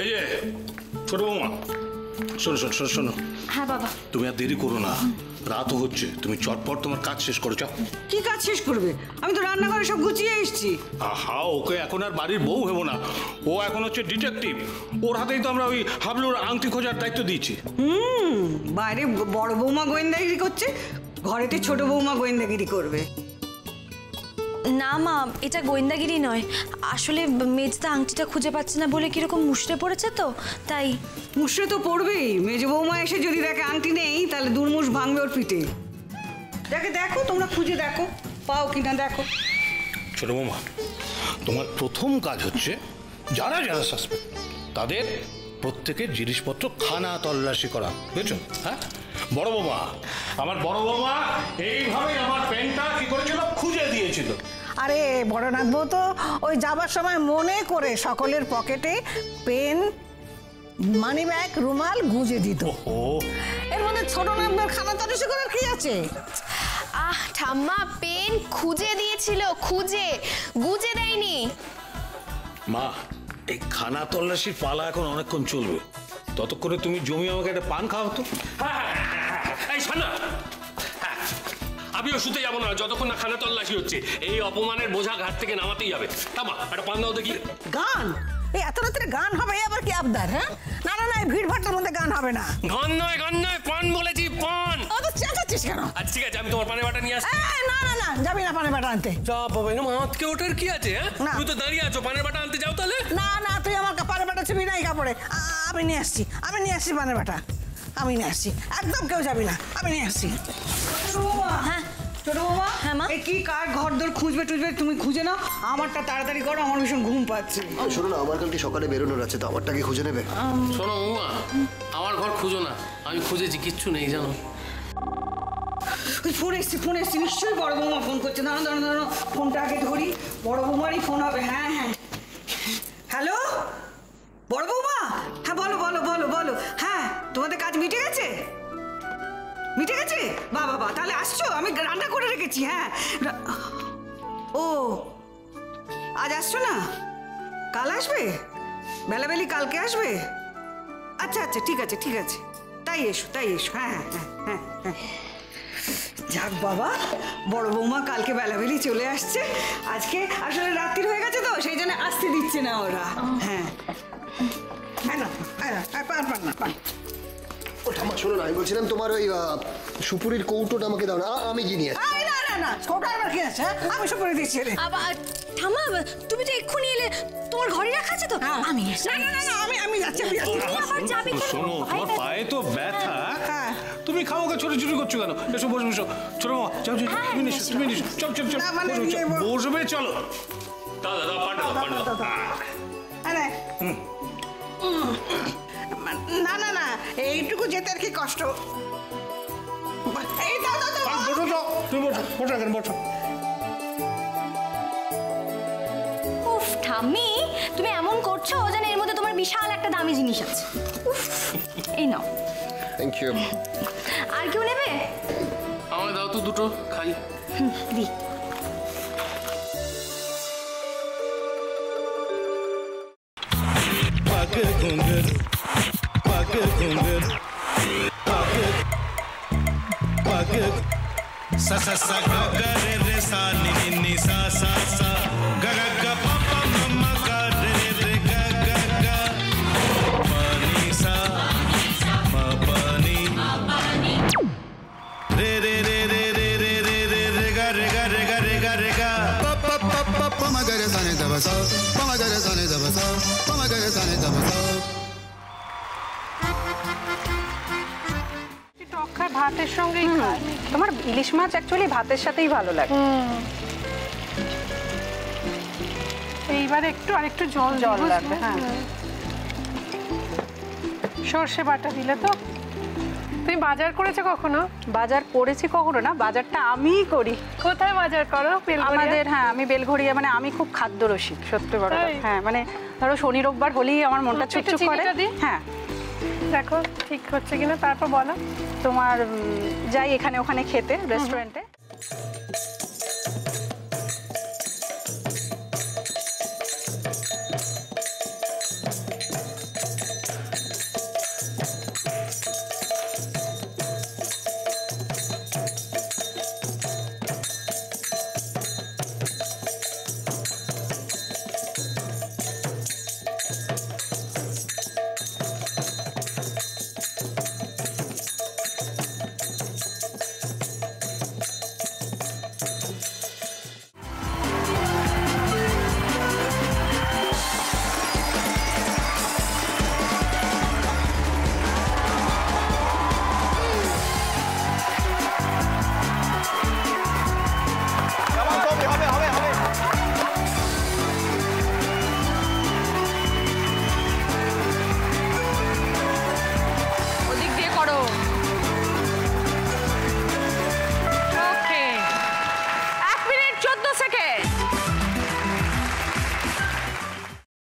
এই যে ছোট বৌমা, শোনো শোনো শোনো শোনো। হ্যাঁ বাবা। তুমি আর দেরি করো না, রাতও হচ্ছে, তুমি চটপট তোমার কাজ শেষ করো। যাও। কি কাজ শেষ করবে? আমি তো রান্নাঘরে সব গুছিয়ে এসেছি। আহা, ওকে এখন আর বাড়ির বউ হবো না, ও এখন হচ্ছে ডিটেকটিভ। ওর হাতেই তো আমরা ওই হাবলুর আংটি খোঁজার দায়িত্ব দিয়েছি। বাইরে বড় বৌমা গোয়েন্দাগিরি করছে, ঘরেতে ছোট বৌমা গোয়েন্দাগিরি করবে। না মা, এটা গোয়েন্দাগিরি নয়, আসলে মেজদা আংটিটা খুঁজে পাচ্ছে না বলে কিরকম মুষড়ে পড়েছে, তো তাই। মুষড়ে তো পড়বেই, মেজ বৌমা এসে যদি দেখে আংটি নেই তাহলে দুর্মুষ ভাঙবে ওর পিঠে। দেখো তোমরা খুঁজে দেখো, পাও কিনা দেখো। ছোট বৌমা, তোমার প্রথম কাজ হচ্ছে যারা যারা সাসপেক্ট তাদের প্রত্যেকের জিনিসপত্র খানা তল্লাশি করা, বুঝছো? হ্যাঁ বড় বৌমা, আমার বড় বৌমা এইভাবে আমার পেনটা কি করেছিল, খুঁজে দিয়েছিল। আরে বড়নাথ বউ তো ওই যাবার সময় মনে করে সকলের পকেটে পেন, মানি ব্যাগ, রুমাল গুজে দিত। ও এর মধ্যে ছোট নামদের খানা তল্লাশি করার কি আছে? ঠাম্মা পেন খুঁজে দিয়েছিল, খুঁজে, গুজে দেয়নি। মা, এই খানা তল্লাশির পালা এখন অনেকক্ষণ চলবে, ততক্ষণে তুমি জমি আমাকে একটা পান খাওয়াও তো। এই শোনো, আমিও শুতে যাবো না যতক্ষণ না খানা তল্লাশি হচ্ছে। এই অপমানের বোঝা ঘাট থেকে নামাতেই হবে। তামা একটা পান দাও দেখি। গান? এই এত রাত্রে গান হবে? আবার কি আবদার? হ্যাঁ, না না না, ভিড় ভাট্টার মধ্যে গান হবে না। গান নয়, গান নয়, পান বলেছি, পান। ও তো চেঁচাচ্ছিস কেন? আচ্ছা ঠিক আছে, আমি তোমার পানের বাটা নিয়ে আসছি। না না না, যাবি না পানের বাটা আনতে। যা বাবা, এরকম আঁতকে ওঠার কি আছে? হ্যাঁ, তুমি তো দাঁড়িয়ে আছো, পানের বাটা আনতে যাও তাহলে। না না, তুই আমার পানের বাটা ছিবি না এই কাপড়ে। আমি নিয়ে আসছি, পানের বাটা আমি নিয়ে আসছি। একদম কেউ যাবি না, আমি নিয়ে আসছি। হ্যাঁ ছোট বৌমা, হ্যাঁ মা। এই কি কার ঘর দর খুঁজবে টুজবে, তুমি খুঁজে নাও, আমারটা তাড়াতাড়ি করো, আমার ভীষণ ঘুম পাচ্ছে। শোনো না, আমার কালকে সকালে বেরোনোর আছে, তো আমারটা কি খুঁজে নেবে? শোনো বৌমা, আমার ঘর খুঁজো না, আমি খুঁজেছি, কিচ্ছু নেই জানো। ওই ফোন এসছি, নিশ্চয়ই বড় বৌমা ফোন করছে। দাঁড়ানো, ফোনটা আগে ধরি, বড় বৌমারই ফোন হবে। হ্যাঁ হ্যাঁ, হ্যালো বড় বৌমা, হ্যাঁ বলো বলো বলো বলো। হ্যাঁ, তোমাদের কাজ মিটে গেছে? মিটে গেছে? বাবা, তাহলে আসছো? আমি রান্না করে রেখেছি। হ্যাঁ, ও আজ আসছো না, কাল আসবে? বেলাবেলি কালকে আসবে? আচ্ছা ঠিক আছে তাই এসো। হ্যাঁ হ্যাঁ হ্যাঁ হ্যাঁ, যাক বাবা, বড় বৌমা কালকে বেলাবেলি চলে আসছে। আজকে আসলে রাত্রি হয়ে গেছে তো, সেই জন্য আসতে দিচ্ছে না ওরা। হ্যাঁ পান। ও ঠাম্মা শোনো না, আমি বলছিলাম তোমার ওই সুপুরির কৌটোটা আমাকে দাও না, আমি গিয়ে নিয়ে আসি। না, কৌটা আমার কি আছে? আমি সুপুরি দিচ্ছি। ঠাম্মা, তুমি তো এক্ষুনি এলে, তোমার ঘরে রাখা আছে তো? আমি আমি যাচ্ছি। আবার যাবে কেন? শোনো, তোমার পায়ে তো ব্যথা, তুমি খাওয়াকে ছোটাছুটি করছো কেন? এসো বসো। ছোট মা, যাও তুমি নিস, চল বসবে, চলো। দাদা পান্ডা আরে না, এইটুকু যেতে আর কি কষ্ট। এই দাও তুমি বসো। উফ ঠাম্মি, তুমি এমন করছো যেন এর মধ্যে তোমার বিশাল একটা দামি জিনিস আছে। উফ, এই নাও। Thank you. আর কেউ নেবে? আমায় দাও তো দুটো, খাই। দি। sa sa sa ga ga re re sa ni ni ni sa sa sa ga ga ga pa pa ma ma ga re re ga ga ga pa ni sa ma pa ni re re re re re re re re re ga re ga re ga re ga re ga pa pa pa pa pa ma ga re sa ni da ba sa pa ma ga re sa ni da ba sa pa ma ga re sa ni da ba sa ভাতের সঙ্গেই খায়। তোমার ইলিশ মাছ actually ভাতের সাথেই ভালো লাগে। এইবার আরেকটু জল লাগবে। হ্যাঁ, সর্ষে বাটা দিলে তো। তুমি বাজার করেছো কখনো? বাজার করেছি কখনো না, বাজারটা আমিই করি। কোথায় বাজার করো? আমাদের, হ্যাঁ, আমি বেলঘড়িয়া, মানে আমি খুব খাদ্য রসিক, সত্যি বড়। হ্যাঁ, মানে ধরো শনি রোববার হলেই আমার মনটা চুপচুপ করে। হ্যাঁ, দেখো ঠিক হচ্ছে কিনা, তারপর বলো। তোমার যাই এখানে ওখানে খেতে, রেস্টুরেন্টে।